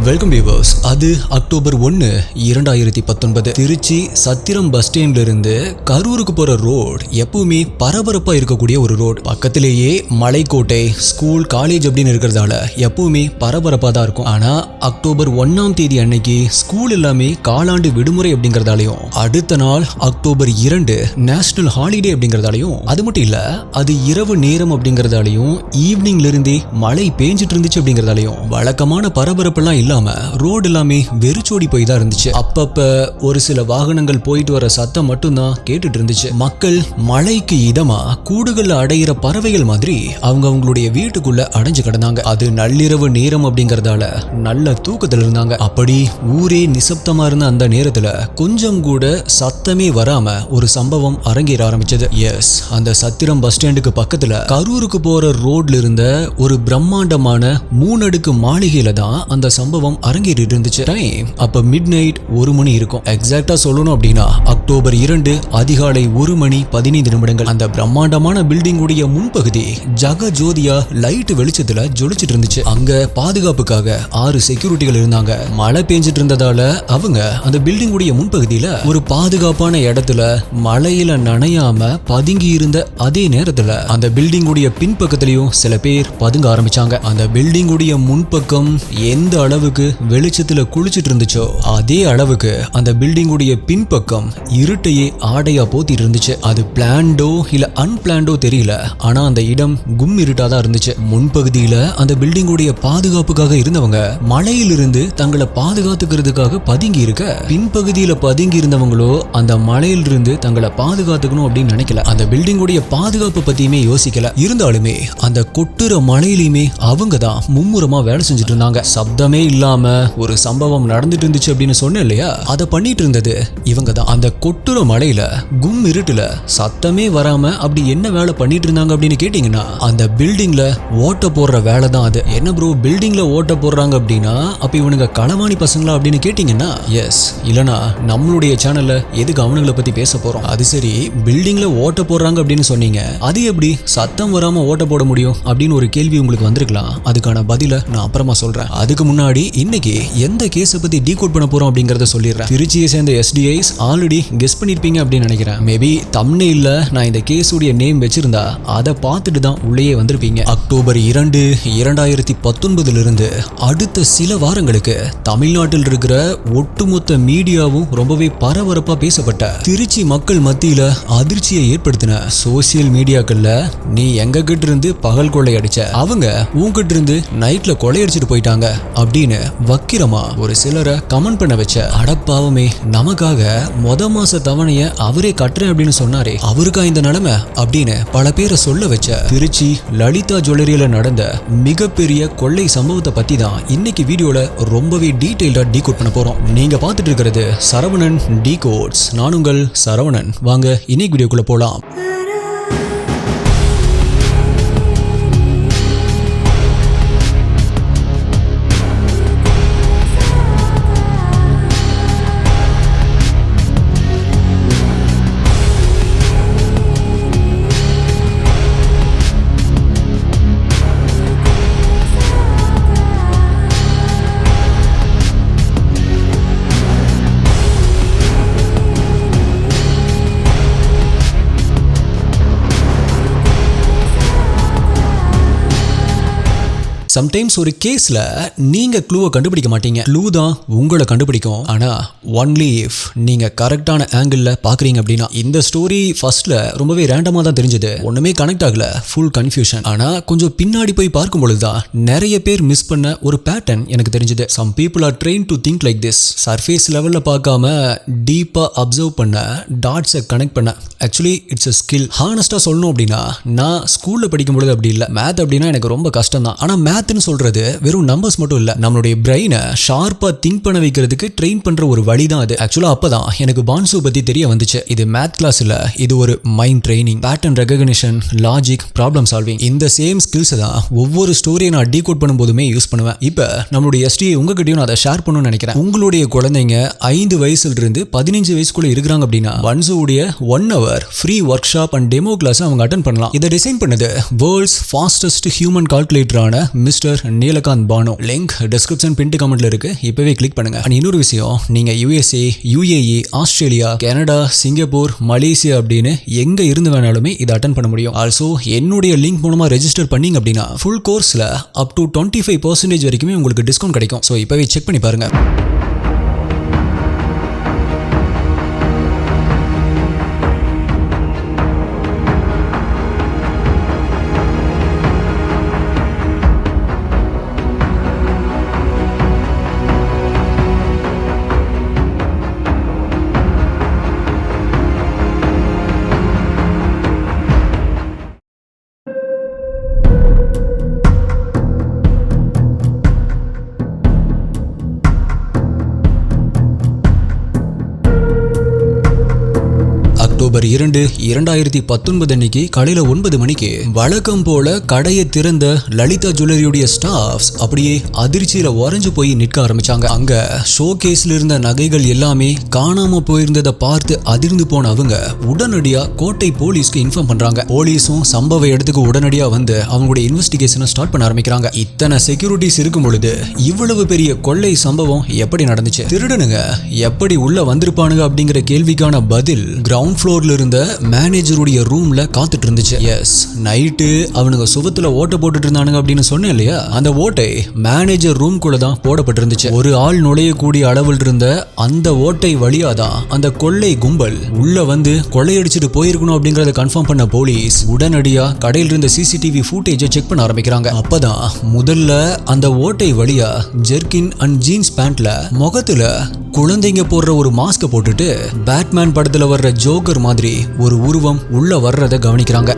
Welcome viewers. அது October 1, 2019 Trichy Chathiram bus ஸ்டாண்ட்ல இருந்து கரூருக்கு போற ரோடு எப்பவுமே பரபரப்பா இருக்கக்கூடிய ஒரு ரோடு. பக்கத்திலேயே மலைக்கோட்டை, ஸ்கூல், காலேஜ் அப்படின்னு இருக்கிறதால எப்பவுமே பரபரப்பா தான் இருக்கும். ஆனா அக்டோபர் 1ஆம் தேதி அன்னைக்கு ஸ்கூல் எல்லாமே காலாண்டு விடுமுறை அப்படிங்கறதாலையும், அடுத்த நாள் அக்டோபர் 2 நேஷனல் ஹாலிடே அப்படிங்கறதாலையும், அது மட்டும் இல்ல அது இரவு நேரம் அப்படிங்கறதாலையும், ஈவினிங்ல இருந்தே மழை பேஞ்சிட்டு இருந்துச்சு அப்படிங்கறதாலையும் வழக்கமான பரபரப்பெல்லாம் இல்லாம ரோடு எல்லாமே வெறிச்சோடி போய் தான் இருந்துச்சு. அப்பப்ப ஒரு சில வாகனங்கள் போயிட்டு வர சத்தம் மட்டும்தான் கேட்டுட்டு இருந்துச்சு. மக்கள் மழைக்கு இதமா கூடுகள்ல அடையிற பறவைகள் மாதிரி அவங்களுடைய வீட்டுக்குள்ள அடைஞ்சு கிடந்தாங்க. அது நள்ளிரவு நேரம் அப்படிங்கறதால நல்ல தூக்கத்துல இருந்தாங்க. அப்படி ஊரே நிசப்தமா இருந்த அந்த நேரத்துல கொஞ்சம் கூட சத்தமே வராம ஒரு சம்பவம் அரங்கேற ஆரம்பிச்சது. எஸ், அந்த சத்திரம் பஸ் ஸ்டாண்டுக்கு பக்கத்துல கரூருக்கு போற ரோட்ல இருந்த ஒரு பிரம்மாண்டமான 3 அடுக்கு மாளிகையில தான் அந்த சம்பவம் அரங்கேறிட்டு இருந்துச்சு. டைம் அப்ப மிட் நைட் 1 மணி இருக்கும். எக்ஸாக்டா சொல்லணும் அப்படின்னா அக்டோபர் 2 அதிகாலை 1 மணி 15 நிமிடங்கள். அந்த பிரம்மாண்டமான பில்டிங் உடைய முன்பகுதி ஜக ஜோதியா லைட் வெளிச்சத்துல ஜொலிச்சிட்டு இருந்துச்சு. அங்க பாதுகாப்புக்காக 6 செக்யூரிட்டிகள் இருந்தாங்க. மழை பெஞ்சிட்டு இருந்ததால அவங்க அந்த பில்டிங் உடைய முன்பகுதியில ஒரு பாதுகாப்பான இடத்துல மழையில நனையாம பதுங்கி இருந்த அதே நேரத்துல அந்த பில்டிங் உடைய பின்பக்கத்திலையும் சில பேர் பதுங்க ஆரம்பிச்சாங்க. அந்த பில்டிங் உடைய முன்பக்கம் எந்த அளவுக்கு வெளிச்சத்துல குளிச்சிட்டு இருந்துச்சோ அதே அளவுக்கு அந்த பில்டிங் உடைய பின்பக்கம் இருட்டையே ஆடையா போத்திட்டு இருந்துச்சு. அது பிளான்டோ இல்ல அன்பிளான்டோ தெரியல, ஆனா அந்த இடம் கும் இருட்டாதான் இருந்துச்சு. முன்பகுதியில அந்த பில்டிங் உடைய பாதுகாப்புக்காக இருந்தவங்க மழையிலிருந்து தங்களை பாதுகாத்துக்கிறதுக்காக பதுங்கி இருக்க, பின்பகுதியில பதுங்கி இருந்தவங்களோ அந்த மழையிலிருந்து தங்களை பாதுகாத்துக்கணும் அப்படின்னு நினைக்கல. அந்த பில்டிங் உடைய பாதுகாப்பு பத்தியுமே யோசிக்கல. இருந்தாலுமே அந்த கொட்டுற மழையிலுமே அவங்க தான் மும்முரமா வேலை செஞ்சுட்டு இருந்தாங்க. சப்தமே இல்லாம ஒரு சம்பவம் நடந்துட்டு இருந்துச்சு அப்படின்னு சொன்னேன் இல்லையா, அதை பண்ணிட்டு இருந்தது இவங்க தான். அந்த கொட்டுற மழையில கும் இருட்டுல சத்தமே வராம அப்படி என்ன வேலை பண்ணிட்டு இருந்தாங்க அப்படின்னு கேட்டீங்கன்னா, அந்த பில்டிங்ல ஓட்ட போடுற வேலை தான் அது. என்ன ப்ரோ, பில்டிங்ல ஓட்ட போடுறாங்க அப்படின்னா அப்ப இவனுங்க களவாணி பசங்களா அப்படின்னு கேட்டீங்கன்னா, எஸ். இல்லனா நம்மளுடைய சேனல்ல எதுக்கு அவனுங்களை பத்தி பேச போறோம்? அது சரி, பில்டிங்ல ஓட்ட போடுறாங்க அப்படின்னு சொன்னீங்க, அது எப்படி சத்தம் வராம ஓட்ட போட முடியும் அப்படின்னு ஒரு கேள்வி உங்களுக்கு வந்திருக்கலாம். அதுக்கான பதில நான் அப்புறமா சொல்றேன். அதுக்கு முன்னாடி இன்னைக்கு எந்த கேஸை பத்தி டீகோட் பண்ண போறோம் அப்படிங்கறத சொல்லிடுறேன். திருச்சியை சேர்ந்த எஸ்டிஐஸ் ஆல்ரெடி கெஸ் பண்ணிருப்பீங்க அப்படின்னு நினைக்கிறேன். மேபி தம்ப்நெயில்ல நான் இந்த கேஸ் உடைய நேம் வச்சிருந்தா அதை பார்த்துட்டு தான் உள்ளேயே வந்திருப்பீங்க. அக்டோபர் 2, 2019 இருந்து அடுத்த சில வாரங்களுக்கு தமிழ்நாட்டில் இருக்கிற ஒட்டுமொத்த மீடியாவும் ரொம்பவே பரபரப்பா பேசப்பட்ட, திருச்சி மக்கள் மத்தியில அதிர்ச்சியை ஏற்படுத்தின சோசியல் மீடியாக்கள்ல நீ எங்க கிட்ட இருந்து பகல் கொள்ளை அடிச்ச, அவங்க உங்ககிட்ட இருந்து நைட்ல கொள்ளையடிச்சிட்டு போயிட்டாங்க அப்படின்னு வக்கிரமா ஒரு சிலரை கமெண்ட் பண்ண வச்ச. அடப்பாவமே, நமக்காக மாச தவணைய அவரே கட்டுறேன் அப்படின்னு சொன்னாரே, அவருக்கா இந்த நிலைமை அப்படின்னு பல பேரை சொல்ல வச்ச திருச்சி லலிதா ஜுவல்லரியில நடந்த மிகப்பெரிய கொள்ளை சம்பவத்தை பத்தி தான் இன்னைக்கு வீடியோல ரொம்பவே டீடைல்டா டீகோட் பண்ண போறோம். நீங்க பார்த்துட்டு இருக்கிறது சரவணன் டீகோட்ஸ். நான் உங்கள் சரவணன். வாங்க இன்னைக்கு வீடியோக்குள்ள போலாம். சம்டைம்ஸ் ஒரு கேஸ்ல நீங்க க்ளூவை கண்டுபிடிக்க மாட்டீங்க, க்ளூ தான் உங்களை கண்டுபிடிக்கும். ஆனா ஒன்லி இஃப் நீங்க கரெக்டான ஆங்கிள் பாக்குறீங்க அப்படின்னா. இந்த ஸ்டோரி ஃபர்ஸ்ட்ல ரொம்பவே ரேண்டமா தான் தெரிஞ்சது, ஒண்ணுமே கனெக்ட் ஆகல, ஃபுல் கன்ஃபியூஷன். ஆனா கொஞ்சம் பின்னாடி போய் பார்க்கும் பொழுதுதான் நிறைய பேர் மிஸ் பண்ண ஒரு பேட்டர்ன் எனக்கு தெரிஞ்சது. Some people are train to think like this. Surface லெவல்ல பார்க்காம டீப்பா அப்சர்வ் பண்ண, டாட்ஸை கனெக்ட் பண்ண. Actually it's a skill. ஹானஸ்டா சொல்லணும் அப்படின்னா, நான் ஸ்கூல்ல படிக்கும் பொழுது அப்படி இல்லை. மேத் அப்படின்னா எனக்கு ரொம்ப கஷ்டம் தான். ஆனா மேத்னு சொல்றது வெறும் நம்பர்ஸ் மட்டும் இல்ல, நம்மளுடைய பிரெயினை ஷார்ப்பா திங்க் பண்ண வைக்கிறதுக்கு ட்ரெயின் பண்ற ஒரு வழி தான் அது. ஆக்சுவலா அப்பதான் எனக்கு பான்சு பத்தி தெரிய வந்துச்சு. இது மேத் கிளாஸ் இல்ல, இது ஒரு mind training, pattern recognition, logic, problem solving. இந்த சேம் ஸ்கில்ஸ் தான் ஒவ்வொரு ஸ்டோரியை நான் டீகோட் பண்ணும்போதுமே யூஸ் பண்ணுவேன். இப்ப நம்மளுடைய எஸ்டிஐ உங்ககிட்டயும் நான் அதை ஷேர் பண்ணணும்னு நினைக்கிறேன். உங்களுடைய குழந்தைங்க 5 வயசுல இருந்து 15 வயசுக்குள்ள இருக்கிறாங்க அப்படின்னா பான்சுடைய 1 hour free workshop and demo class அவங்க அட்டென்ட் பண்ணலாம். இதை டிசைன் பண்ணது வேர்ல்ட்ஸ் ஃபாஸ்டஸ்ட் ஹியூமன் கால்குலேட்டரான Mr Neelakanth Bhanu. Link description pinned கமெண்ட்ல இருக்கு, இப்பவே கிளிக் பண்ணுங்க. அண்ட் இன்னொரு விஷயம், நீங்க USA, UAE, Australia, Canada, Singapore, Malaysia அப்படின்னு எங்க இருந்து வேணாலுமே இதை அட்டன் பண்ண முடியும். ஆல்சோ என்னுடைய லிங்க் மூலமா ரெஜிஸ்டர் பண்ணீங்க அப்படின்னா ஃபுல் கோர்ஸ்ல அப் டு 25% வரைக்குமே உங்களுக்கு டிஸ்கவுண்ட் கிடைக்கும். ஸோ இப்பவே செக் பண்ணி பாருங்க. அக்டோபர் 2, 2019 அன்னைக்கு காலையில 9 மணிக்கு வழக்கம் போல கடையை திறந்த லலிதா ஜுவல்லரியுடைய ஸ்டாஃப்ஸ் அப்படியே அதிர்ச்சியில உறைஞ்சு போய் நிற்க ஆரம்பிச்சாங்க. அங்க ஷோகேஸ்ல இருந்த நகைகள் எல்லாமே காணாம போயிருந்ததை பார்த்து அதிர்ந்து போன அவங்க உடனடியா கோட்டை போலீஸ்க்கு இன்ஃபார்ம் பண்றாங்க. போலீஸும் சம்பவ இடத்துக்கு உடனடியா வந்து அவங்களுடைய இன்வெஸ்டிகேஷனை ஸ்டார்ட் பண்ண ஆரம்பிக்கிறாங்க. இத்தனை செக்யூரிட்டிஸ் இருக்கும் பொழுது இவ்வளவு பெரிய கொள்ளை சம்பவம் எப்படி நடந்துச்சு, திருடனுங்க எப்படி உள்ள வந்திருப்பானுங்க அப்படிங்கிற கேள்விக்கான பதில் கிரவுண்ட் ஃப்ளோர்ல இருந்த மேனேஜருடைய ரூம்ல காத்துட்டு இருந்துச்சு. எஸ், நைட்டு அவனுங்க சுவத்துல ஓட்ட போட்டுட்டு இருந்தானுங்க அப்படின்னு சொன்னேன் இல்லையா, அந்த ஓட்டை மேனேஜர் ரூம்குள்ள தான் போடப்பட்டிருந்துச்சு. ஒரு ஆள் நுழையக்கூடிய அளவில் இருந்த அந்த ஓட்டை வழியாதான் அந்த கொள்ளை கும்பல் உள்ள வந்து கொள்ளையடிச்சிட்டு போயிருக்கணும் அப்படிங்கறத கன்ஃபார்ம் பண்ண போலீஸ் உடனடியா கடையில் இருந்த CCTV ஃபுட்டேஜை செக் பண்ண ஆரம்பிக்கிறாங்க. அப்பதான் முதல்ல அந்த ஓட்டை வழியா ஜெர்கின் அண்ட் ஜீன்ஸ் பேண்ட்ல முகத்துல குழந்தைங்க போடுற ஒரு மாஸ்க போட்டுட்டு பேட்மேன் படத்துல வர்ற ஜோக்கர் மாதிரி ஒரு உருவம் உள்ள வர்றத கவனிக்கிறாங்க.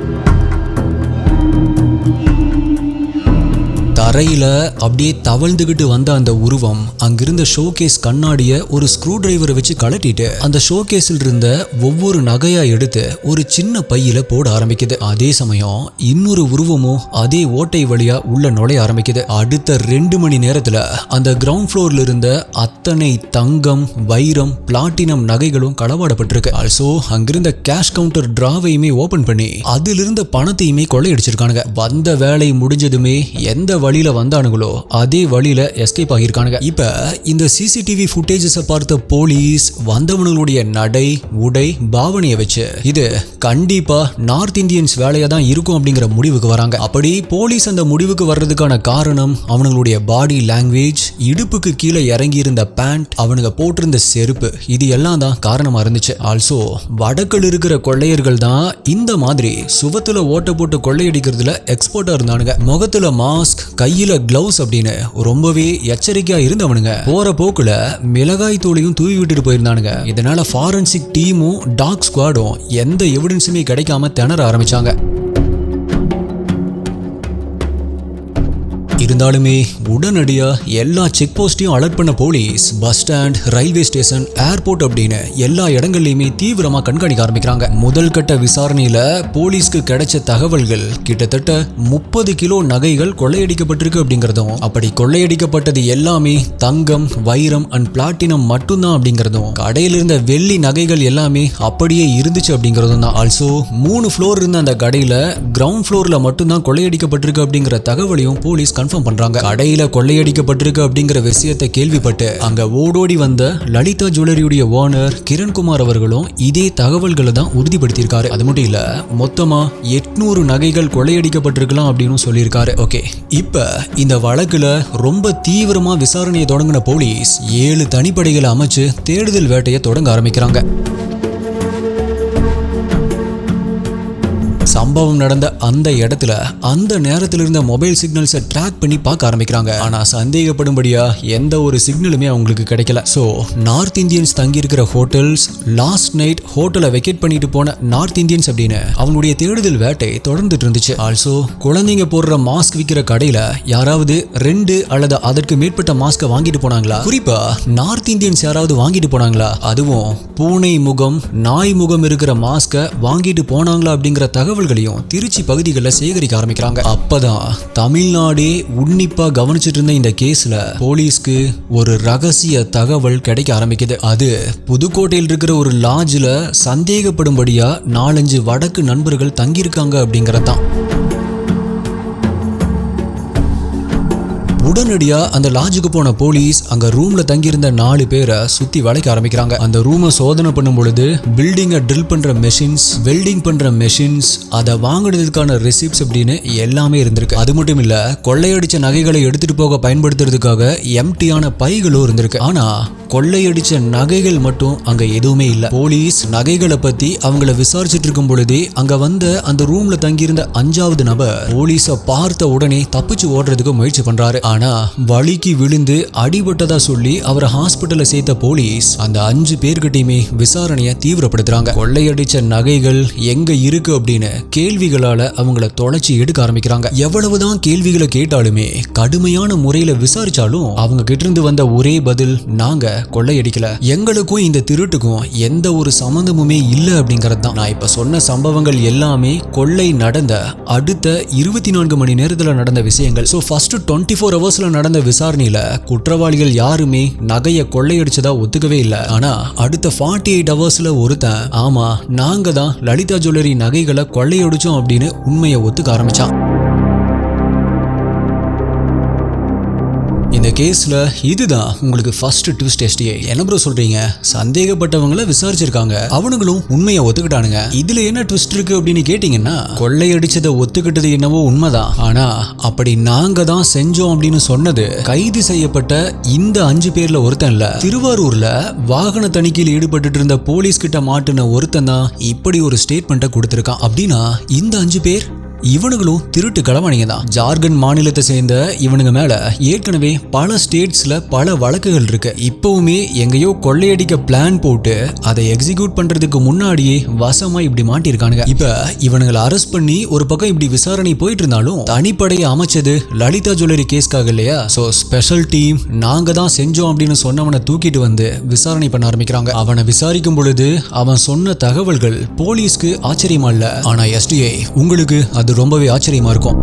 தரையில அப்படியே தவழ்ந்துகிட்டு வந்த அந்த உருவம் அங்கிருந்த ஷோகேஸ் கண்ணாடிய ஒரு ஸ்க்ரூ டிரைவரை வச்சு கழட்டிட்டு அந்த ஷோகேஸில் இருந்த ஒவ்வொரு நகையா எடுத்து ஒரு சின்ன பையில போட ஆரம்பிக்குது. அதே சமயம் இன்னொரு உருவமும் அதே ஓட்டை வழியா உள்ள நுழைய ஆரம்பிக்குது. அடுத்த 2 மணி நேரத்துல அந்த கிரவுண்ட் ஃப்ளோர்ல இருந்த அத்தனை தங்கம், வைரம், பிளாட்டினம் நகைகளும் களவாடப்பட்டிருக்கு. ஆல்சோ அங்கிருந்த கேஷ் கவுண்டர் டிராவையுமே ஓபன் பண்ணி அதிலிருந்த பணத்தையுமே கொள்ளையடிச்சிருக்கானுங்க. வந்த வேலை முடிஞ்சதுமே எந்த வழியில வந்தானுங்களோ அதே வழியில எஸ்கேப் ஆகியிருக்கானுங்க. இப்ப இந்த CCTV ஃபுட்டேஜஸை பார்த்த போலீஸ் வந்தவனுடைய நடை, உடை, பாவனையை வச்சு இது கண்டிப்பா நார்த் இந்தியன்ஸ் வேலையா தான் இருக்கும் அப்படிங்கிற முடிவுக்கு வராங்க. அப்படி போலீஸ் அந்த முடிவுக்கு வர்றதுக்கான காரணம் அவனுடைய பாடி லாங்குவேஜ், இடுப்புக்கு கீழே இறங்கி இருந்த பேண்ட், அவனுங்க போட்டிருந்த செருப்பு, இது எல்லாம் தான் காரணமா இருந்துச்சு. ஆல்சோ வடக்கில் இருக்கிற கொள்ளையர்கள் தான் இந்த மாதிரி சுவத்துல ஓட்ட போட்டு கொள்ளையடிக்கிறதுல எக்ஸ்பர்ட்டா இருந்தானுங்க. முகத்துல மாஸ்க், கையில கிளவுஸ் அப்படின்னு ரொம்பவே எச்சரிக்கையா இருந்தவனுங்க போற போக்குல மிளகாய் தூளையும் தூவி விட்டுட்டு போயிருந்தானுங்க. இதனால ஃபாரன்சிக் டீமும் டாக் ஸ்குவாடும் எந்த எவிடன்ஸுமே கிடைக்காம திணற ஆரம்பிச்சாங்க. இருந்தாலுமே உடனடியா எல்லா செக் போஸ்டையும் அலர்ட் பண்ண police bus stand, railway station, airport அப்படின்னு எல்லா இடங்கள்லயுமே தீவிரமா கண்காணிக்க ஆரம்பிக்கிறாங்க. முதல் கட்ட விசாரணையில போலீஸ்க்கு கிடைச்ச தகவல்கள் கிட்டத்தட்ட 30 கிலோ நகைகள் கொள்ளையடிக்கப்பட்டிருக்கு அப்படிங்கறதும், அப்படி கொள்ளையடிக்கப்பட்டது எல்லாமே தங்கம், வைரம் அண்ட் பிளாட்டினம் மட்டும்தான் அப்படிங்கறதும், கடையில இருந்த வெள்ளி நகைகள் எல்லாமே அப்படியே இருந்துச்சு அப்படிங்கறதும் தான். ஆல்சோ 3 ஃப்ளோர் இருந்த அந்த கடையில கிரவுண்ட் ஃப்ளோர்ல மட்டும்தான் கொள்ளையடிக்கப்பட்டிருக்கு அப்படிங்கிற தகவலையும் போலீஸ் கன்ஃபார்ம் பண்றாங்க. கடையில கொள்ளையடிக்கப்பட்டிருக்கு அப்படிங்கிற விஷயத்தை கேள்விப்பட்டு அங்க ஓடோடி வந்த லலிதா ஜுவல்லரியுடைய ஓனர் கிரண்குமார் அவர்களும் இதே தகவல்களை தான் உறுதிப்படுத்தியிருக்காரு. அது மட்டும் இல்ல, மொத்தமா 800 நகைகள் கொள்ளையடிக்கப்பட்டிருக்கலாம் அப்படின்னு சொல்லியிருக்காரு. ஓகே, இப்ப இந்த வழக்குல ரொம்ப தீவிரமா விசாரணையை தொடங்கின போலீஸ் 7 தனிப்படைகளை அமைச்சு தேடுதல் வேட்டையை தொடங்க ஆரம்பிக்கிறாங்க. சம்பவம் நடந்த அந்த இடத்துல அந்த நேரத்தில் இருந்த மொபைல் சிக்னல்ஸை ட்ராக் பண்ணி பார்க்க ஆரம்பிக்கிறாங்க. ஆனா சந்தேகப்படும்படியா எந்த ஒரு சிக்னலுமே அவங்களுக்கு கிடைக்கல. சோ நார்த் இந்தியன்ஸ் தங்கி இருக்கிற ஹோட்டல்ஸ், லாஸ்ட் நைட் ஹோட்டலை வெக்கேட் பண்ணிட்டு போன நார்த் இந்தியன்ஸ் அப்படின்னு அவங்களுடைய தேடுதல் வேட்டை தொடர்ந்துட்டு இருந்துச்சு. ஆல்சோ குழந்தைங்க போடுற மாஸ்க் விற்கிற கடையில யாராவது 2 அல்லது அதற்கு மேற்பட்ட மாஸ்கை வாங்கிட்டு போனாங்களா, குறிப்பா நார்த் இந்தியன்ஸ் யாராவது வாங்கிட்டு போனாங்களா, அதுவும் பூனை முகம், நாய் முகம் இருக்கிற மாஸ்கை வாங்கிட்டு போனாங்களா அப்படிங்கிற தகவல்களையும் திருச்சி பகுதிகளில் சேகரிக்க ஆரம்பிக்கிறாங்க. அப்பதான் தமிழ்நாடே உன்னிப்பா கவனிச்சிட்டு இருந்த இந்த கேஸ்ல போலீஸ்க்கு ஒரு ரகசிய தகவல் கிடைக்க ஆரம்பிக்குது. அது புதுக்கோட்டையில் இருக்கிற ஒரு லாட்ஜ்ல சந்தேகப்படும்படியா 4-5 வடக்கு நண்பர்கள் தங்கியிருக்காங்க அப்படிங்கறதான். உடனடியா அந்த லாட்ஜுக்கு போன போலீஸ் அங்க ரூம்ல தங்கியிருந்த 4 பேரை சுத்தி வளைக்க ஆரம்பிக்கிறாங்க. அந்த ரூமை சோதனை பண்ணும் பொழுது பில்டிங்கை ட்ரில் பண்ற மெஷின்ஸ், வெல்டிங் பண்ற மெஷின்ஸ், அதை வாங்குறதுக்கான ரெசிப்ட்ஸ் அப்படின்னு எல்லாமே இருந்திருக்கு. அது மட்டும் இல்ல, கொள்ளையடிச்ச நகைகளை எடுத்துட்டு போக பயன்படுத்துறதுக்காக எம்டியான பைகளும் இருந்திருக்கு. ஆனா கொள்ளையடிச்ச நகைகள் மட்டும் அங்க எதுவுமே இல்ல. போலீஸ் நகைகளை பத்தி அவங்கள விசாரிச்சுட்டு இருக்கும் பொழுதே அங்க வந்த அந்த ரூம்ல தங்கியிருந்த 5வது நபர் போலீஸ பார்த்த உடனே தப்பிச்சு ஓடுறதுக்கு முயற்சி பண்றாரு. ஆனா வலிக்கு விழுந்து அடிபட்டதா சொல்லி அவரை ஹாஸ்பிட்டல்ல சேர்த்த போலீஸ் அந்த 5 பேர்கிட்டயுமே விசாரணையை தீவிரப்படுத்துறாங்க. கொள்ளையடிச்ச நகைகள் எங்க இருக்கு அப்படின்னு கேள்விகளால அவங்கள தொலைச்சி எடுக்க ஆரம்பிக்கிறாங்க. எவ்வளவுதான் கேள்விகளை கேட்டாலுமே, கடுமையான முறையில விசாரிச்சாலும் அவங்க கிட்ட இருந்து வந்த ஒரே பதில், நாங்க கொள்ளையடிக்கல, எங்களுக்கும் இந்த திருட்டுக்கும் எந்த ஒரு சம்பந்தமுமே இல்ல அப்படிங்கறது தான். நான் இப்ப சொன்ன சம்பவங்கள் எல்லாமே கொள்ளை நடந்த அடுத்த 24 மணி நேரத்துல நடந்த விஷயங்கள். சோ ஃபர்ஸ்ட் 24 ஹவர்ஸ்ல நடந்த விசாரணையில குற்றவாளிகள் யாருமே நகையை கொள்ளையடிச்சதா ஒத்துக்கவே இல்லை. ஆனா அடுத்த 48 ஹவர்ஸ்ல ஒருத்தன், ஆமா நாங்க தான் லலிதா ஜுவல்லரி நகைகளை கொள்ளையடிச்சோம் அப்படின்னு உண்மையை ஒத்துக்க ஆரம்பிச்சான். இந்த கேஸ்ல இதுதான் உங்களுக்கு ஃபர்ஸ்ட் ட்விஸ்ட். எஸ்டிஏ என்ன ப்ரோ சொல்றீங்க? சந்தேகப்பட்டவங்கள விசாரிச்சிருக்காங்க, அவனுங்களும் உண்மையை ஒத்துக்கிட்டானுங்க, இதுல என்ன ட்விஸ்ட் இருக்கு அப்படின்னு கேட்டீங்கன்னா, கொள்ளையடிச்சதை ஒத்துக்கிட்டது என்னவோ உண்மைதான். ஆனா அப்படி நாங்க தான் செஞ்சோம் அப்படின்னு சொன்னது கைது செய்யப்பட்ட இந்த 5 பேர்ல ஒருத்தன் இல்ல. திருவாரூர்ல வாகன தணிக்கையில் ஈடுபட்டு இருந்த போலீஸ் கிட்ட மாட்டுன ஒருத்தன் தான் இப்படி ஒரு ஸ்டேட்மெண்ட்டை கொடுத்திருக்கான். அப்படின்னா இந்த 5 பேர் இவனுங்களும் திருட்டு களவாணிங்க தான். ஜார்க்கண்ட் மாநிலத்தை சேர்ந்த இவனுங்க மேல ஏற்கனவே பல ஸ்டேட்ஸ்ல பல வழக்குகள் இருக்கு. இப்பவுமே எங்கேயோ கொள்ளையடிக்க பிளான் போட்டு அதை எக்ஸிக்யூட் பண்றதுக்கு முன்னாடியே வசமா இப்படி மாட்டிருக்கானுங்க. இப்ப இவனுங்களை அரெஸ்ட் பண்ணி ஒரு பக்கம் இப்படி விசாரணை போயிட்டு இருந்தாலும் தனிப்படையை அமைச்சது லலிதா ஜுவல்லரி கேஸ்க்காக இல்லையா? சோ ஸ்பெஷல் டீம் நாங்க தான் செஞ்சோம் அப்படின்னு சொன்னவனை தூக்கிட்டு வந்து விசாரணை பண்ண ஆரம்பிக்கிறாங்க. அவனை விசாரிக்கும் பொழுது அவன் சொன்ன தகவல்கள் போலீஸ்க்கு ஆச்சரியமா இல்ல, ஆனா எஸ்டிஏ உங்களுக்கு அது ரொம்பவே ஆச்சரியமா இருக்கும்.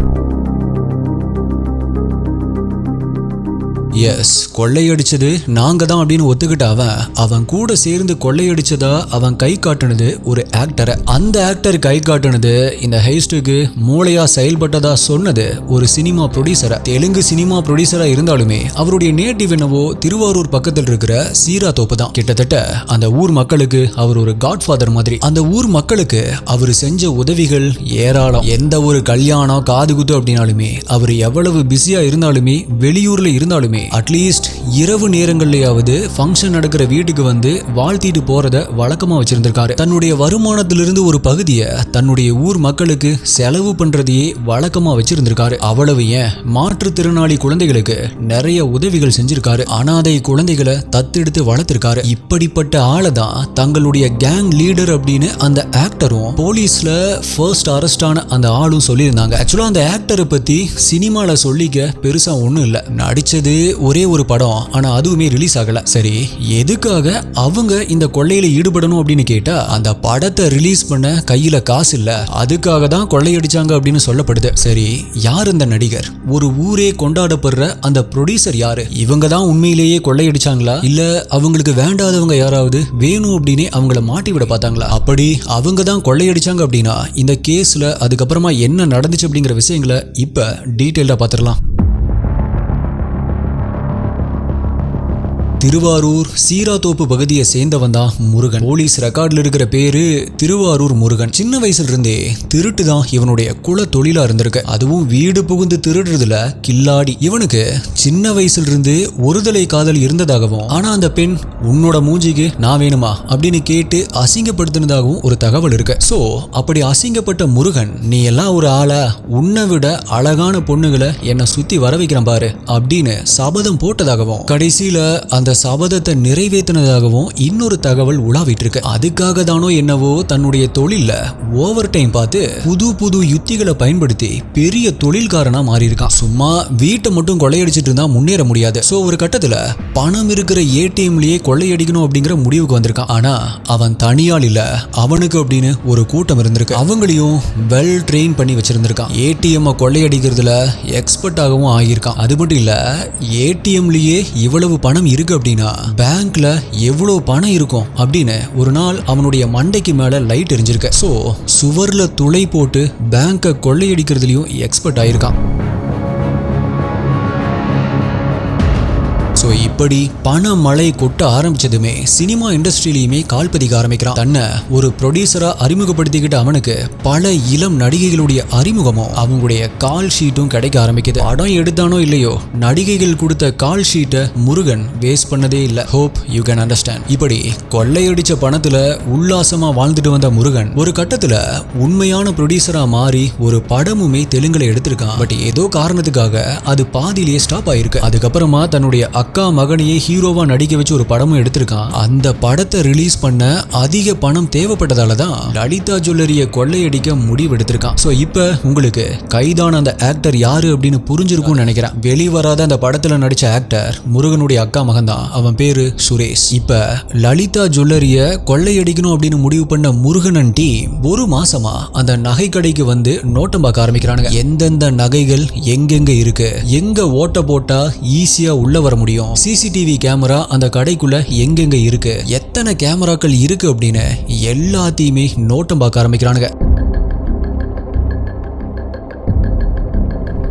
எஸ், கொள்ளையடிச்சது நாங்க தான் அப்படின்னு ஒத்துக்கிட்ட அவன் கூட சேர்ந்து கொள்ளையடிச்சதா அவன் கை காட்டுனது ஒரு ஆக்டரை. அந்த ஆக்டர் கை காட்டுனது இந்த ஹெய்ஸ்டுக்கு மூளையா செயல்பட்டதா சொன்னது ஒரு சினிமா ப்ரொடியூசரை. தெலுங்கு சினிமா ப்ரொடியூசரா இருந்தாலுமே அவருடைய நேட்டிவ் என்னவோ திருவாரூர் பக்கத்தில் இருக்கிற சீராத்தோப்பு தான். கிட்டத்தட்ட அந்த ஊர் மக்களுக்கு அவர் ஒரு காட்ஃபாதர் மாதிரி. அந்த ஊர் மக்களுக்கு அவர் செஞ்ச உதவிகள் ஏராளம். எந்த ஒரு கல்யாணம் காதுகுத்து அப்படின்னாலுமே, அவர் எவ்வளவு பிஸியா இருந்தாலுமே, வெளியூர்ல இருந்தாலுமே அட்லீஸ்ட் இரவு நேரங்கள்லயாவது ஃபங்க்ஷன் நடக்கிற வீட்டுக்கு வந்து வாழ்த்திட்டு போறத வழக்கமா வச்சிருந்திருக்காரு. தன்னுடைய வருமானத்திலிருந்து ஒரு பகுதியை தன்னுடைய ஊர் மக்களுக்கு செலவு பண்றதையே வழக்கமா வச்சிருந்திருக்காரு. அவ்வளவு ஏன், மாற்றுத்திறனாளி குழந்தைகளுக்கு நிறைய உதவிகள் செஞ்சிருக்காரு. அனாதை குழந்தைகளை தத்தெடுத்து வளர்த்திருக்காரு. இப்படிப்பட்ட ஆளை தான் தங்களுடைய கேங் லீடர் அப்படின்னு அந்த ஆக்டரும் போலீஸ்ல ஃபர்ஸ்ட் அரெஸ்ட் ஆன அந்த ஆளும் சொல்லியிருந்தாங்க. ஆக்சுவலா அந்த ஆக்டரை பத்தி சினிமால சொல்லிக்க பெருசா ஒண்ணும் இல்ல. நடிச்சது ஒரே ஒரு படம், ஆனா அதுவுமே ரிலீஸ் ஆகல. சரி, எதுக்காக அவங்க இந்த கொள்ளையில ஈடுபடணும் அப்படின்னு கேட்டா, அந்த படத்தை ரிலீஸ் பண்ண கையில காசு இல்ல, அதுக்காக தான் கொள்ளையடிச்சாங்க அப்படின்னு சொல்லப்படுது. சரி, யார் இந்த நடிகர்? ஒரு ஊரே கொண்டாடப்படுற அந்த ப்ரொடியூசர் யாரு? இவங்க தான் உண்மையிலேயே கொள்ளையடிச்சாங்களா, இல்ல அவங்களுக்கு வேண்டாதவங்க யாராவது வேணும் அப்படின்னு அவங்கள மாட்டி விட பார்த்தாங்களா? அப்படி அவங்க தான் கொள்ளையடிச்சாங்க அப்படின்னா இந்த கேஸ்ல அதுக்கப்புறமா என்ன நடந்துச்சு அப்படிங்கிற விஷயங்களை இப்ப டீட்டெயிலா பார்த்துடலாம். திருவாரூர் சீராத்தோப்பு பகுதியை சேர்ந்தவன் தான் முருகன். போலீஸ் ரெக்கார்ட்ல இருக்கிற பேரு திருவாரூர் முருகன். சின்ன வயசுல இருந்தே திருட்டு தான் இவனுடைய குல தொழிலா இருந்திருக்கு. அதுவும் வீடு புகுந்து திருடுறதுல கில்லாடி. இவனுக்கு சின்ன வயசுல இருந்து ஒருதலை காதல் இருந்ததாகவும், ஆனா அந்த பெண் உன்னோட மூஞ்சிக்கு நான் வேணுமா அப்படின்னு கேட்டு அசிங்கப்படுத்தினதாகவும் ஒரு தகவல் இருக்கு. சோ அப்படி அசிங்கப்பட்ட முருகன், நீ எல்லாம் ஒரு ஆளா, உன்னை விட அழகான பொண்ணுகளை என்னை சுத்தி வர வைக்கிறேன் பாரு அப்படின்னு சபதம் போட்டதாகவும், கடைசியில அந்த சபதத்தை நிறைவேற்றினதாகவும் இன்னொரு தகவல் உலாவிட்டு இருக்கு. அதுக்காக தானோ என்னவோ தன்னுடைய தொழில ஓவர் டைம் பார்த்து புது புது யுத்திகளை பயன்படுத்தி பெரிய தொழில்காரனா மாறி இருக்கான். சும்மா வீட்டை மட்டும் கொள்ளையடிச்சிட்டு இருந்தா முன்னேற முடியாது. சோ ஒரு கட்டத்துல பணம் இருக்கிற ஏடிஎம்லயே கொள்ளையடிக்கணும் அப்படிங்கிற முடிவுக்கு வந்திருக்கான். ஆனா அவன் தனியால் இல்ல, அவனுக்கு அப்படின்னு ஒரு கூட்டம் இருந்திருக்கு. அவங்களையும் வெல் ட்ரெயின் பண்ணி வச்சிருந்திருக்கான். ஏடிஎம் கொள்ளையடிக்கிறதுல எக்ஸ்பர்ட் ஆகவும் ஆகியிருக்கான். அது மட்டும் இல்ல, ஏடிஎம்லயே இவ்வளவு பணம் இருக்கு அப்படின்னா பேங்க்ல எவ்வளவு பணம் இருக்கும் அப்படின்னு ஒரு நாள் அவனுடைய மண்டைக்கு மேல லைட் எரிஞ்சிருக்கு. சோ சுவர்ல துளை போட்டு பேங்கை கொள்ளையடிக்கிறதுலயும் எக்ஸ்பர்ட் ஆயிருக்கான். இப்படி பண மழை கொட்ட ஆரம்பிச்சதுமே சினிமா இண்டஸ்ட்ரியிலுமே கால் பதிக்க ஆரம்பிக்கிறான். தன்னை ஒரு ப்ரொடியூசரா அறிமுகப்படுத்திக்கிட்ட அவனுக்கு பல இளம் நடிகைகளுடைய அறிமுகமும் அவங்களுடைய கால் ஷீட்டும் கிடைக்க ஆரம்பிக்குது. படம் எடுத்தானோ இல்லையோ நடிகைகள் கொடுத்த கால் ஷீட்டை முருகன் வேஸ்ட் பண்ணதே இல்லை. Hope you can understand. இப்படி கொள்ளையடிச்ச பணத்துல உல்லாசமா வாழ்ந்துட்டு வந்த முருகன் ஒரு கட்டத்துல உண்மையான ப்ரொடியூசரா மாறி ஒரு படமுமே தெலுங்குல எடுத்திருக்கான். பட் ஏதோ காரணத்துக்காக அது பாதியிலேயே ஸ்டாப் ஆயிருக்கு. அதுக்கப்புறமா தன்னுடைய அக்கா மகனையே ஹீரோவா நடிக்க வச்சு ஒரு படமும் எடுத்திருக்கான். அந்த படத்தை ரிலீஸ் பண்ண அதிக பணம் தேவைப்பட்டதால தான் லலிதா ஜுவல்லரிய கொள்ளையடிக்க முடிவு எடுத்திருக்கான். சோ இப்ப உங்களுக்கு கைதான அந்த ஆக்டர் யாரு அப்படின்னு புரிஞ்சிருக்கும்னு நினைக்கிறேன். வெளிவராத அந்த படத்துல நடிச்ச ஆக்டர் முருகனுடைய அக்கா மகன் தான். அவன் பேரு சுரேஷ். இப்ப லலிதா ஜுவல்லரிய கொள்ளையடிக்கணும் அப்படின்னு முடிவு பண்ண முருகனன் டீம் ஒரு மாசமா அந்த நகை கடைக்கு வந்து நோட்டம் பார்க்க ஆரம்பிக்கிறானுங்க. எந்தெந்த நகைகள் எங்கெங்க இருக்கு, எங்க ஓட்ட போட்டா ஈஸியா உள்ள வர முடியும், சிசிடிவி கேமரா அந்த கடைக்குள்ள எங்கெங்க இருக்கு, எத்தனை கேமராக்கள் இருக்கு அப்படின்னு எல்லாத்தையுமே நோட்டம் பார்க்க ஆரம்பிக்கிறானுங்க.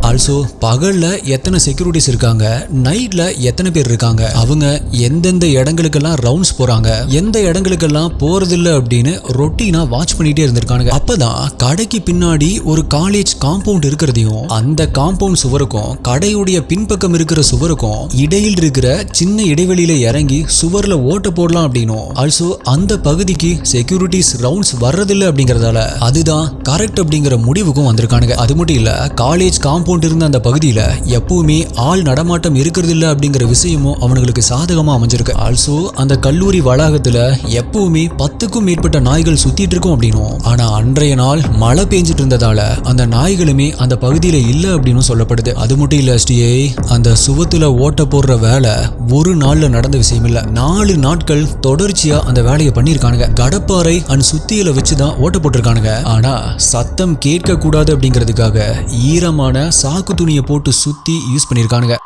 ஆல்சோ பகல்ல எத்தனை செக்யூரிட்டிஸ் இருக்காங்க, நைட்ல எத்தனை பேர் இருக்காங்க, அவங்க எந்தெந்த இடங்களுக்கெல்லாம் ரவுண்ட்ஸ் போறாங்க, எந்த இடங்களுக்கெல்லாம் போறதில்லை அப்படின்னு ரொட்டீனா வாட்ச் பண்ணிட்டே இருந்திருக்கானுங்க. அப்பதான் கடைக்கு பின்னாடி ஒரு காலேஜ் காம்பவுண்ட் இருக்கிறதையும் அந்த காம்பவுண்ட் சுவருக்கும் கடையுடைய பின்பக்கம் இருக்கிற சுவருக்கும் இடையில் இருக்கிற சின்ன இடைவெளியில இறங்கி சுவர்ல ஓட்ட போடலாம் அப்படின்னும், ஆல்சோ அந்த பகுதிக்கு செக்யூரிட்டிஸ் ரவுண்ட்ஸ் வர்றதில்லை அப்படிங்கறதால அதுதான் கரெக்ட் அப்படிங்கிற முடிவுக்கும் வந்திருக்கானுங்க. அது மட்டும் இல்ல, காலேஜ் காம்பவுண்ட் இருந்த அந்த பகுதியில எப்பவுமே ஆள் நடமாட்டம் இருக்கிறது இல்ல அப்படிங்கிற விஷயமும் அவங்களுக்கு சாதகமா அமைஞ்சிருக்கு. ஆல்சோ அந்த கல்லூரி வளாகத்துல எப்பவுமே 10க்கும் மேற்பட்ட நாய்கள் சுத்திட்டு இருக்கும் அப்படின்னும், ஆனா அன்றைய நாள் மழை பெஞ்சிட்டு இருந்ததால அந்த நாய்களுமே அந்த பகுதியில இல்ல அப்படின்னு சொல்லப்படுது. அது மட்டும் இல்ல STA, அந்த சுவத்துல ஓட்ட போடுற வேலை ஒரு நாள்ல நடந்த விஷயம் இல்ல. 4 நாட்கள் தொடர்ச்சியா அந்த வேலையை பண்ணிருக்கானுங்க. கடப்பாறை அண்ட் சுத்தியில வச்சுதான் ஓட்ட போட்டிருக்கானுங்க. ஆனா சத்தம் கேட்க கூடாது அப்படிங்கிறதுக்காக ஈரமான சாக்கு துணியை போட்டு சுத்தி யூஸ் பண்ணிருக்கானுங்க.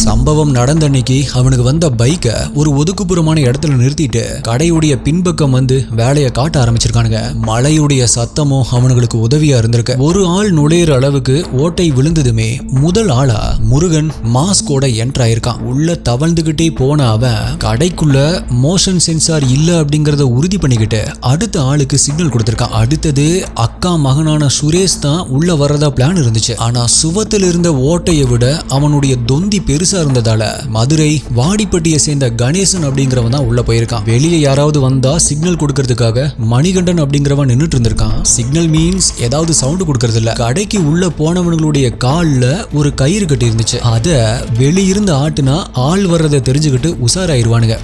சம்பவம் நடந்த அன்னைக்கு அவனுக்கு வந்த பைக்கை ஒரு ஒதுக்குப்புறமான இடத்துல நிறுத்திட்டு கடையுடைய பின்பக்கம் வந்து வேலையை காட்ட ஆரம்பிச்சிருக்கானுங்க. மழையுடைய சத்தமும் அவனுக்கு உதவியா இருந்திருக்கு. ஒரு ஆள் நுழையிற அளவுக்கு ஓட்டை விழுந்ததுமே முதல் ஆளா முருகன் மாஸ்கோட என்டர் ஆயிருக்கான். உள்ள தவழ்ந்துகிட்டே போன அவன் கடைக்குள்ள மோஷன் சென்சார் இல்ல அப்படிங்கறத உறுதி பண்ணிக்கிட்டு அடுத்த ஆளுக்கு சிக்னல் கொடுத்திருக்கான். அடுத்தது அக்கா மகனான சுரேஷ் தான் உள்ள வர்றதா பிளான் இருந்துச்சு. ஆனா சுவத்தில் இருந்த ஓட்டையை விட அவனுடைய தொந்தி பெருசா இருந்ததால மதுரை வாடிப்பட்டியை சேர்ந்த கணேசன் அப்படிங்கிறவன் தான் உள்ள போயிருக்கான். வெளியே யாராவது வந்தா சிக்னல் கொடுக்கறதுக்காக மணிகண்டன் அப்படிங்கிறவன் நின்னுட்டு இருந்திருக்கான். சிக்னல் மீன்ஸ் ஏதாவது சவுண்ட் கொடுக்கறது இல்ல. கடைக்கு உள்ள போனவனுடைய கால்ல ஒரு கயிறு கட்டி இருந்துச்சு. அத வெளியிருந்து ஆட்டுனா ஆள் வர்றதை தெரிஞ்சுக்கிட்டு உஷாராயிருவானுங்க.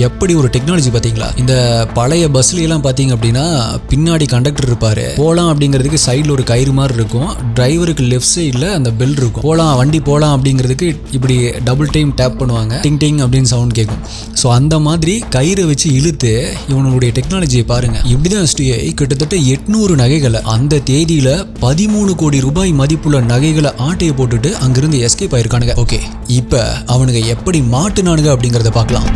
எப்படி ஒரு டெக்னாலஜி பாத்தீங்களா? இந்த பழைய பஸ்ல எல்லாம் பாத்தீங்க அப்படின்னா பின்னாடி கண்டக்டர் இருப்பாரு. போலாம் அப்படிங்கிறதுக்கு சைட்ல ஒரு கயிறு மாதிரி இருக்கும். டிரைவருக்கு லெஃப்ட் சைட்ல அந்த பெல் இருக்கும். போலாம் வண்டி போலாம் அப்படிங்கிறதுக்கு இப்படி டபுள் டைம் டேப் பண்ணுவாங்க. டிங் டிங் அப்படின்னு சவுண்ட் கேட்கும். ஸோ அந்த மாதிரி கயிறை வச்சு இழுத்து இவனுடைய டெக்னாலஜியை பாருங்க. இப்படிதான் கிட்டத்தட்ட 800 நகைகளை அந்த தேதியில 13 கோடி ரூபாய் மதிப்புள்ள நகைகளை ஆட்டையை போட்டுட்டு அங்கிருந்து எஸ்கேப் ஆயிருக்கானுங்க. ஓகே, இப்ப அவனுங்க எப்படி மாட்டுனானுங்க அப்படிங்கறத பார்க்கலாம்.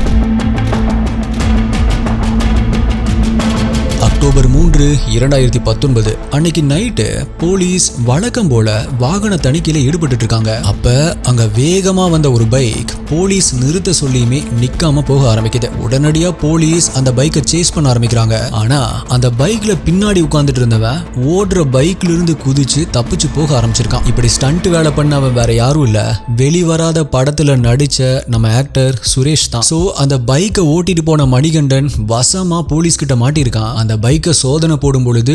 அக்டோபர் 3, 2019 அன்னைக்கு நைட்டு போலீஸ் வழக்கம் போல வாகன தணிக்கையில ஈடுபட்டு இருக்காங்க. அப்ப அங்க வேகமா வந்த ஒரு பைக் போலீஸ் நிறுத்த சொல்லியுமே நிக்காம போக ஆரம்பிக்குது. உடனடியா போலீஸ் அந்த பைக்கை சேஸ் பண்ண ஆரம்பிக்கிறாங்க. ஆனா அந்த பைக்ல பின்னாடி உட்கார்ந்துட்டு இருந்தவன் ஓடுற பைக்ல இருந்து குதிச்சு தப்பிச்சு போக ஆரம்பிச்சிருக்கான். இப்படி ஸ்டண்ட் வேலை பண்ண அவன் வேற யாரும் இல்ல, வெளிவராத படத்துல நடிச்ச நம்ம ஆக்டர் சுரேஷ் தான். சோ அந்த பைக்கை ஓட்டிட்டு போன மணிகண்டன் வசமா போலீஸ் கிட்ட மாட்டிருக்கான். அந்த பைக்கை சோதனை போடும் பொழுது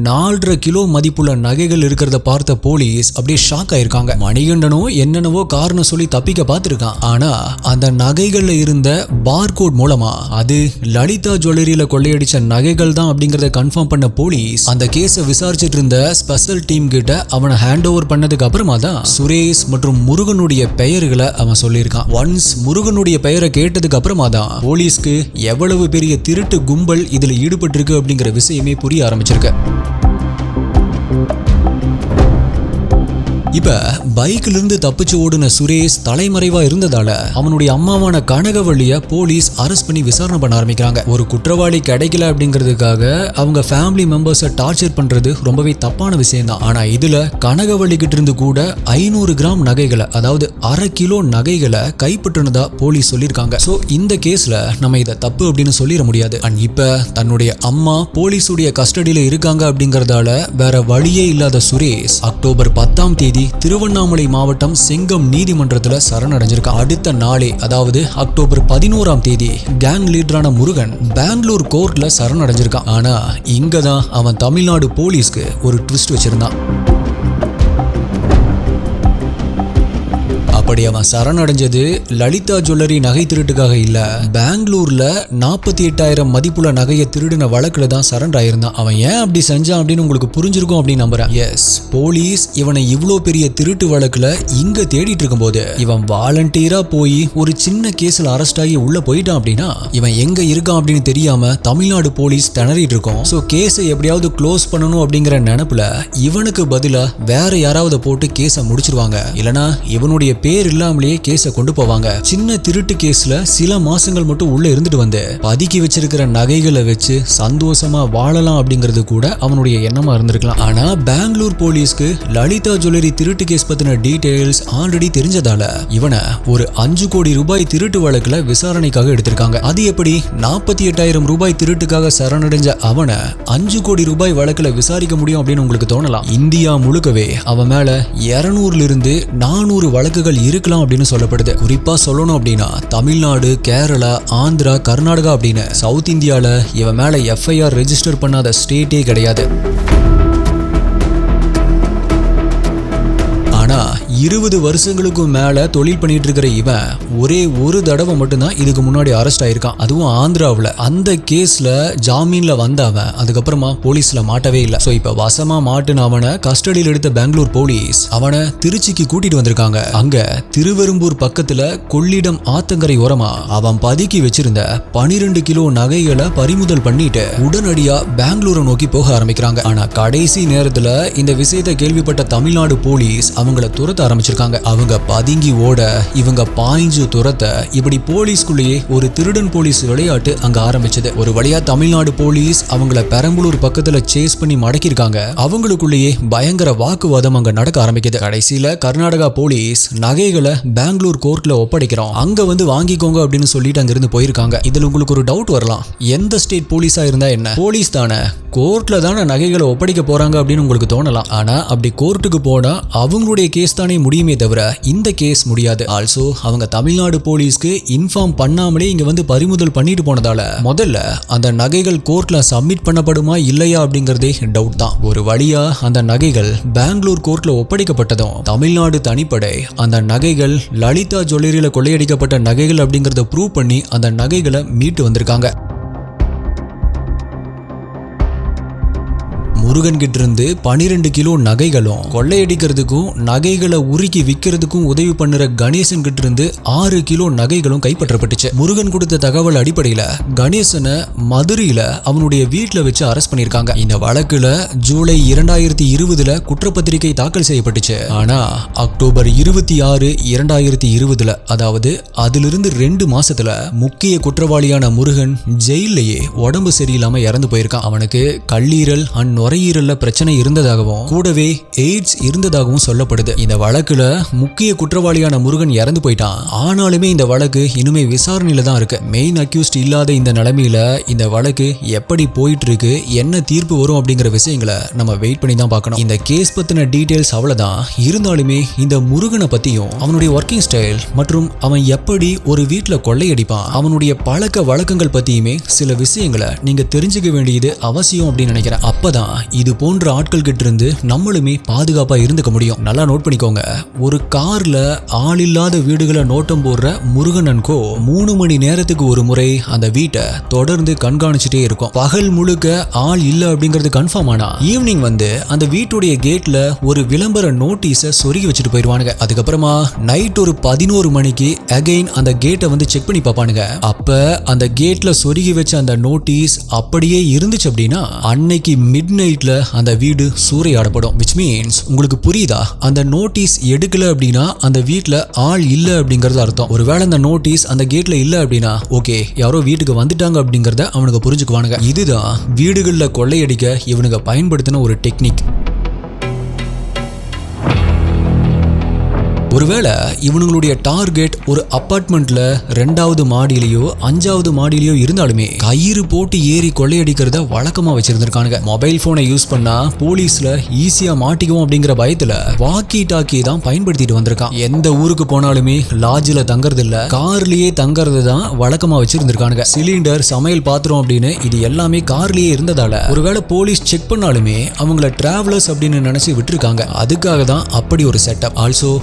4.5 கிலோ மதிப்புள்ள நகைகள் இருக்கிறத பார்த்த போலீஸ் அப்படியே ஷாக் ஆயிருக்காங்க. மணிகண்டனும் என்னென்னவோ காரணம் சொல்லி தப்பிக்க பார்த்திருக்கான். ஆனா அந்த நகைகள்ல இருந்த பார்கோட் மூலமா அது லலிதா ஜுவல்லரியில கொள்ளையடிச்ச நகைகள் தான் அப்படிங்கறத கன்ஃபார்ம் பண்ண போலீஸ் அந்த கேஸை விசாரிச்சுட்டு இருந்த ஸ்பெஷல் டீம் கிட்ட அவனை ஹேண்ட் ஓவர் பண்ணதுக்கு அப்புறமா தான் சுரேஷ் மற்றும் முருகனுடைய பெயர்களை அவன் சொல்லியிருக்கான். ஒன்ஸ் முருகனுடைய பெயரை கேட்டதுக்கு அப்புறமா தான் போலீஸ்க்கு எவ்வளவு பெரிய திருட்டு கும்பல் இதுல ஈடுபட்டு இருக்கு அப்படிங்கிற விஷயமே புரிய ஆரம்பிச்சிருக்கு. இப்ப பைக்ல இருந்து தப்பிச்சு ஓடுன சுரேஷ் தலைமறைவா இருந்ததால அவனுடைய அம்மாவான கனகவள்ளிய போலீஸ் அரெஸ்ட் பண்ணி விசாரணை பண்ண ஆரம்பிக்கிறாங்க. ஒரு குற்றவாளி கிடைக்கல அப்படிங்கிறதுக்காக அவங்க ஃபேமிலி மெம்பர்ஸை டார்ச்சர் பண்றது ரொம்பவே தப்பான விஷயம் தான். ஆனா இதுல கனகவள்ளி கிட்ட இருந்து கூட 500 கிராம் நகைகளை, அதாவது 1/2 கிலோ நகைகளை கைப்பற்றினதா போலீஸ் சொல்லியிருக்காங்க. சோ இந்த கேஸ்ல நம்ம இதை தப்பு அப்படின்னு சொல்லிட முடியாது. அண்ட் இப்ப தன்னுடைய அம்மா போலீஸுடைய கஸ்டடியில இருக்காங்க அப்படிங்கறதால வேற வழியே இல்லாத சுரேஷ் அக்டோபர் 10ஆம் தேதி திருவண்ணாமலை மாவட்டம் செங்கம் நீதிமன்றத்துல சரணடைஞ்சிருக்கான். அடுத்த நாளே, அதாவது அக்டோபர் 11ஆம் தேதி கேங் லீடரான முருகன் பெங்களூர் கோர்ட்ல சரணடைஞ்சிருக்கான். ஆனா இங்கதான் அவன் தமிழ்நாடு போலீஸ்க்கு ஒரு ட்விஸ்ட் வச்சிருந்தான். அப்படி அவன் சரணடைஞ்சது லலிதா ஜுவல்லரி நகை திருட்டுக்காக இல்ல, பெங்களூர்ல 48,000 மதிப்புள்ள நகையை திருடின வழக்குல தான் சரண்டர் ஆயிருந்தான். அவன் ஏன் அப்படி செஞ்சான் அப்படின்னு உங்களுக்கு புரிஞ்சிருக்கும் அப்படின்னு நம்புறேன். எஸ், போலீஸ் இவனை இவ்வளோ பெரிய திருட்டு வழக்குல இங்க தேடிட்டு இருக்கும்போது இவன் வாலண்டியரா போய் ஒரு சின்ன கேஸ்ல அரெஸ்ட் ஆகி உள்ள போயிட்டான் அப்படின்னா இவன் எங்க இருக்கான் அப்படின்னு தெரியாம தமிழ்நாடு போலீஸ் திணறிட்டு இருக்கும். சோ கேஸை எப்படியாவது க்ளோஸ் பண்ணணும் அப்படிங்கிற நினைப்புல இவனுக்கு பதிலா வேற யாராவது போட்டு கேஸை முடிச்சிருவாங்க, இல்லனா இவனுடைய பேர் இல்லாமலேயே கேஸை கொண்டு போவாங்க. சின்ன திருட்டு கேஸ்ல சில மாசங்கள் மட்டும் உள்ள இருந்துட்டு வந்து பதுக்கி வச்சிருக்கிற நகைகளை வச்சு சந்தோஷமா வாழலாம் அப்படிங்கிறது கூட அவனுடைய எண்ணமா இருந்திருக்கலாம். ஆனா பெங்களூர் போலீஸ்க்கு லலிதா ஜுவல்லரி திருட்டு கேஸ் பத்தின டீடைல்ஸ் ஆல்ரெடி தெரிஞ்சதால இவனை ஒரு 5 கோடி ரூபாய் திருட்டு வழக்குல விசாரணைக்காக எடுத்திருக்காங்க. அது எப்படி 48,000 ரூபாய் திருட்டுக்காக சரணடைஞ்ச அவனை 5 கோடி ரூபாய் வழக்குல விசாரிக்க முடியும் அப்படின்னு உங்களுக்கு தோணலாம். இந்தியா முழுக்கவே அவன் மேல 200 இருந்து 400 வழக்குகள் இருக்கலாம் அப்படின்னு சொல்லப்படுது. குறிப்பா சொல்லணும் அப்படின்னா தமிழ்நாடு, கேரளா, ஆந்திரா, கர்நாடகா அப்படின்னு சவுத் இந்தியால இவன் மேல எஃப்ஐஆர் ரெஜிஸ்டர் பண்ணாத ஸ்டேட்டே கிடையாது. ஆனா 20 வருஷங்களுக்கும் மேல தொழில் பண்ணிட்டு இருக்கிற இவன் ஒரே ஒரு தடவை மட்டும்தான் இதுக்கு முன்னாடி அரெஸ்ட் ஆயிருக்கான், அதுவும் ஆந்திராவில். அந்த கேஸ்ல ஜாமீன்ல வந்தவன் அதுக்கப்புறமா போலீஸ்ல மாட்டவே இல்லை. ஸோ இப்ப வசமா மாட்டுன அவனை கஸ்டடியில் எடுத்த பெங்களூர் போலீஸ் அவனை திருச்சிக்கு கூட்டிட்டு வந்திருக்காங்க. அங்க திருவெரும்பூர் பக்கத்துல கொள்ளிடம் ஆத்தங்கரை ஓரமா அவன் பதுக்கி வச்சிருந்த 12 கிலோ நகைகளை பறிமுதல் பண்ணிட்டு உடனடியா பெங்களூரை நோக்கி போக ஆரம்பிக்கிறாங்க. ஆனா கடைசி நேரத்துல இந்த விஷயத்தை கேள்விப்பட்ட தமிழ்நாடு போலீஸ் அவங்களை துரத்த ஆரம்பிச்சிருக்காங்க. அவங்க பதுங்கி ஓட இவங்க பாய்ஞ்சு துரத்த இப்படி போலீஸ்குள்ளேயே ஒரு திருடன் போலீஸ் விளையாட்டு அங்க ஆரம்பிச்சது. ஒரு வழியா தமிழ்நாடு போலீஸ் அவங்கள பெரம்பலூர் பக்கத்துல சேஸ் பண்ணி மடக்கிருக்காங்க. அவங்களுக்குள்ளேயே பயங்கர வாக்குவாதம் அங்க நடக்க ஆரம்பிக்குது. கடைசியில கர்நாடகா போலீஸ் நகைகளை பெங்களூர் கோர்ட்ல ஒப்படைக்கிறோம், அங்க வந்து வாங்கிக்கோங்க அப்படின்னு சொல்லிட்டு அங்க இருந்து போயிருக்காங்க. இதுல உங்களுக்கு ஒரு டவுட் வரலாம், எந்த ஸ்டேட் போலீஸா இருந்தா என்ன, போலீஸ் தானே, கோர்ட்ல தானே நகைகளை ஒப்படைக்க போறாங்க அப்படின்னு உங்களுக்கு தோணலாம். ஆனா அப்படி கோர்ட்டுக்கு போனா அவங்களுடைய கேஸ் தானே முடியுமே தவிர இந்த கேஸ் முடியாது. ஆல்சோ அவங்க தமிழ்நாடு போலீஸ்க்கு இன்ஃபார்ம் பண்ணாமலே இங்க வந்து பறிமுதல் பண்ணிட்டு போனதால முதல்ல அந்த நகைகள் கோர்ட்ல சப்மிட் பண்ணப்படுமா இல்லையா அப்படிங்கறதே டவுட் தான். ஒரு வழியா அந்த நகைகள் பெங்களூர் கோர்ட்ல ஒப்படைக்கப்பட்டதும் தமிழ்நாடு தனிப்படை அந்த நகைகள் லலிதா ஜுவல்லரியில கொள்ளையடிக்கப்பட்ட நகைகள் அப்படிங்கறத ப்ரூவ் பண்ணி அந்த நகைகளை மீட்டு வந்திருக்காங்க. முருகன் கிட்ட இருந்து 12 கிலோ நகைகளும் கொள்ளையடிக்கிறதுக்கும் நகைகளை உருக்கி விற்கிறதுக்கும் உதவி பண்ணுற கணேசன் கிட்ட இருந்து 6 கிலோ நகைகளும் கைப்பற்றப்பட்டுச்சு. முருகன் கொடுத்த தகவல் அடிப்படையில கணேசனை மதுரையில அவனுடைய வீட்டுல வச்சு அரெஸ்ட் பண்ணிருக்காங்க. இந்த வழக்குல ஜூலை 2020 குற்றப்பத்திரிகை தாக்கல் செய்யப்பட்டுச்சு. ஆனா அக்டோபர் 26, 2020 அதாவது அதிலிருந்து 2 மாசத்துல முக்கிய குற்றவாளியான முருகன் ஜெயிலேயே உடம்பு சரியில்லாம இறந்து போயிருக்கான். அவனுக்கு கல்லீரல் அண்ட் நுரையீரல்ல பிரச்சனை இருந்ததாகவும் கூடவே எய்ட்ஸ் இருந்ததாகவும் சொல்லப்படுது. இந்த வழக்குல முக்கிய குற்றவாளியான முருகன் இறந்து போயிட்டான். ஆனாலுமே இந்த வழக்கு இனிமே விசாரணையில தான் இருக்கு. மெயின் அக்யூஸ்ட் இல்லாத இந்த நிலைமையில இந்த வழக்கு எப்படி போயிட்டு இருக்கு, என்ன தீர்ப்பு வரும் அப்படிங்கிற விஷயங்களை நம்ம வெயிட் பண்ணி தான் பார்க்கணும். இந்த கேஸ் பத்தின டீடைல்ஸ் அவ்வளவுதான். இருந்தாலுமே இந்த முருகனை பத்தியும் அவனுடைய ஒர்க்கிங் ஸ்டைல் மற்றும் அவன் எப்படி ஒரு வீட்டுல கொள்ளையடிப்பான், அவனுடைய பழக்க வழக்கங்கள் பத்தியுமே சில விஷயங்களை நீங்க தெரிஞ்சுக்க வேண்டியது அவசியம் அப்படின்னு நினைக்கிறேன். அப்பதான் இது போன்ற ஆட்கள் கிட்ட இருந்து நம்மளுமே பாதுகாப்பா இருந்துக்க முடியும். நல்லா நோட் பண்ணிக்கோங்க, ஒரு கார்ல ஆள் இல்லாத வீடுகளை நோட்டம் போடுற முருகன் அண்ட் கோ 3 மணி நேரத்துக்கு ஒரு முறை அந்த வீட்டை தொடர்ந்து கண்காணிச்சுட்டே இருக்கும். பகல் முழுக்க ஆள் இல்ல அப்படிங்கிறது கன்ஃபார்ம் ஆனா ஈவினிங் வந்து அந்த வீட்டுடைய கேட்ல ஒரு விளம்பர நோட்டீஸை சொருகி வச்சுட்டு போயிடுவானுங்க. அதுக்கப்புறமா நைட் ஒரு 11 மணிக்கு அகைன் அந்த கேட்டை வந்து செக் பண்ணி பார்ப்பானுங்க. அப்ப அந்த கேட்ல சொருகி வச்ச அந்த நோட்டீஸ் அப்படியே இருந்துச்சு அப்படின்னா அன்னைக்கு மிட் நைட்ல மினிட்ல அந்த வீடு சூறையாடப்படும். which means உங்களுக்கு புரியுதா, அந்த நோட்டீஸ் எடுக்கல அப்படின்னா அந்த வீட்ல ஆள் இல்ல அப்படிங்கறது அர்த்தம். ஒருவேளை அந்த நோட்டீஸ் அந்த கேட்ல இல்ல அப்படின்னா ஓகே, யாரோ வீட்டுக்கு வந்துட்டாங்க அப்படிங்கறத அவனுக்கு புரிஞ்சுக்குவானுங்க. இதுதான் வீடுகள்ல கொள்ளையடிக்க இவனுங்க பயன்படுத்தின ஒரு டெக்னிக். ஒருவேளை இவனுங்களுடைய டார்கெட் ஒரு அபார்ட்மெண்ட்ல 2வது மாடியிலயோ 5வது மாடியிலயோ இருந்தாலுமே கயிறு போட்டு ஏறி கொள்ளையடிக்கிறத வழக்கமா வச்சிருந்திருக்கானுங்க. மொபைல் போனை யூஸ் பண்ணா போலீஸ்ல ஈஸியா மாட்டிக்குவோம் அப்படிங்கிற பயத்துல வாக்கி டாக்கி தான் பயன்படுத்திட்டு வந்திருக்கான். எந்த ஊருக்கு போனாலுமே லாட்ஜ்ல தங்கறது இல்ல, கார்லயே தங்கறது தான் வழக்கமா வச்சிருந்திருக்கானுங்க. சிலிண்டர், சமையல் பாத்திரம் அப்படின்னு இது எல்லாமே கார்லயே இருந்ததால ஒருவேளை போலீஸ் செக் பண்ணாலுமே அவங்கள டிராவலர்ஸ் அப்படின்னு நினைச்சு விட்டுருக்காங்க. அதுக்காக தான் அப்படி ஒரு செட்டப். ஆல்சோ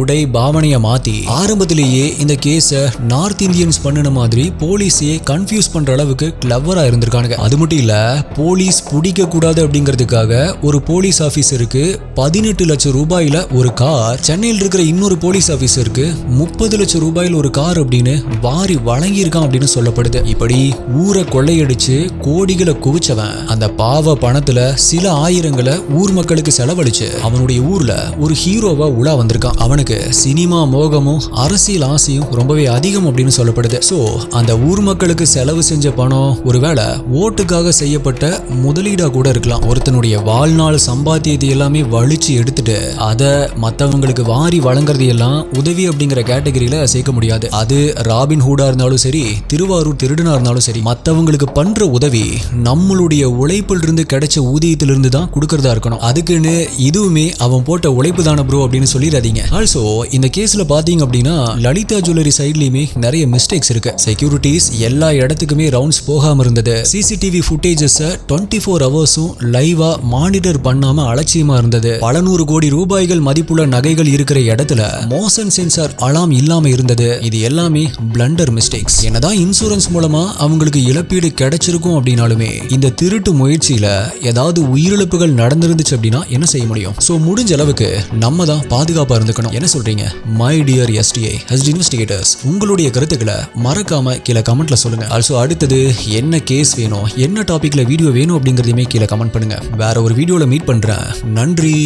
உடை பாவனைய மாத்தி ஆரம்பத்திலேயே இந்த கேஸ நார்த் இந்தியன்ஸ் பண்ணின மாதிரி போலீஸே கன்ஃபியூஸ் பண்ற அளவுக்கு கிளவரா இருந்திருக்கானுங்க. அது மட்டும் இல்ல, போலீஸ் பிடிக்க கூடாது அப்படிங்கிறதுக்காக ஒரு போலீஸ் ஆபீசருக்கு 18 லட்சம் ரூபாயில ஒரு கார், சென்னையில் இருக்கிற இன்னொரு போலீஸ் ஆபீசருக்கு 30 லட்சம் ரூபாயில் ஒரு கார் அப்படின்னு வாரி வழங்கி இருக்கான் அப்படின்னு சொல்லப்படுது. இப்படி ஊரை கொள்ளையடிச்சு கோடிகளை குவிச்சவன் அந்த பாவ பணத்துல சில ஆயிரங்களை ஊர் மக்களுக்கு செலவழிச்சு அவனுடைய ஊர்ல ஒரு ஹீரோவா உலா வந்திருக்கான். அவனுக்கு சினிமா மோகமும் அரசியல் ஆசையும் ரொம்பவே அதிகம் அப்படின்னு சொல்லப்படுது. சோ அந்த ஊர் மக்களுக்கு செலவு செஞ்ச பணம் ஒருவேளை ஓட்டுக்காக செய்யப்பட்ட முதலீடா கூட இருக்கலாம். ஒருத்தனுடைய வாழ்நாள் சம்பாத்தியத்தை எல்லாமே வலிச்சு எடுத்துட்டு அதை மற்றவங்களுக்கு வாரி வழங்குறது எல்லாம் உதவி அப்படிங்கிற கேட்டகரியில சேர்க்க முடியாது. அது ராபின் ஹூடா இருந்தாலும் சரி, திருவாரூர் திருடனா இருந்தாலும் சரி, மற்றவங்களுக்கு பண்ற உதவி நம்மளுடைய உழைப்பில் இருந்து கிடைச்ச ஊதியத்திலிருந்து தான் கொடுக்கறதா இருக்கணும். அதுக்குன்னு இதுவுமே அவன் போட்ட உழைப்பு தான ப்ரோ அப்படின்னு சொல்லிடாதீங்க. ஆல்சோ இந்த கேஸ்ல பாத்தீங்க அப்படின்னா லலிதா ஜுவல்லரி சைட்லயுமே நிறைய மிஸ்டேக்ஸ் இருக்கு. செக்யூரிட்டிஸ் எல்லா இடத்துக்குமே ரவுண்ட்ஸ் போகாம இருந்தது. சிசிடிவி ஃபுட்டேஜஸ் 24 ஹவர்ஸும் லைவா மானிட்டர் பண்ணாம அலட்சியமா இருந்தது. பல 100 கோடி ரூபாய்கள் மதிப்புள்ள நகைகள் இருக்கிற இடத்துல மோஷன் சென்சார் அலாம் இல்லாம இருந்தது. இது எல்லாமே பிளண்டர் மிஸ்டேக்ஸ். என்னதான் இன்சூரன்ஸ் மூலமா அவங்களுக்கு இழப்பீடு கிடைச்சிருக்கும் அப்படின்னாலுமே இந்த திருட்டு முயற்சியில ஏதாவது உயிரிழப்புகள் நடந்திருந்துச்சு அப்படின்னா என்ன செய்ய முடியும்? சோ முடிஞ்ச அளவுக்கு நம்ம தான் பாதுகாப்பா இருந்துக்கணும். என்ன சொல்றீங்க மை டியர் STI இன்வெஸ்டிகேட்டர்ஸ்? உங்களுடைய கருத்துக்களை மறக்காம கீழே கமெண்ட்ல சொல்லுங்க. ஆல்சோ அடுத்தது என்ன கேஸ் வேணும், என்ன டாபிக்ல வீடியோ வேணும் அப்படிங்கறதையுமே கீழே கமெண்ட் பண்ணுங்க. வேற ஒரு வீடியோல மீட் பண்றேன். நன்றி,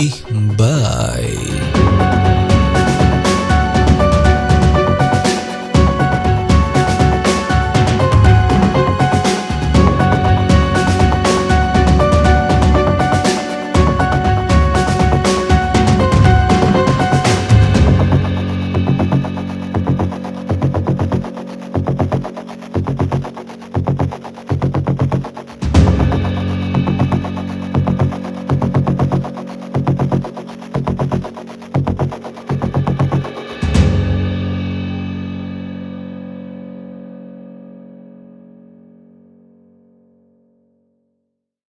பாய்.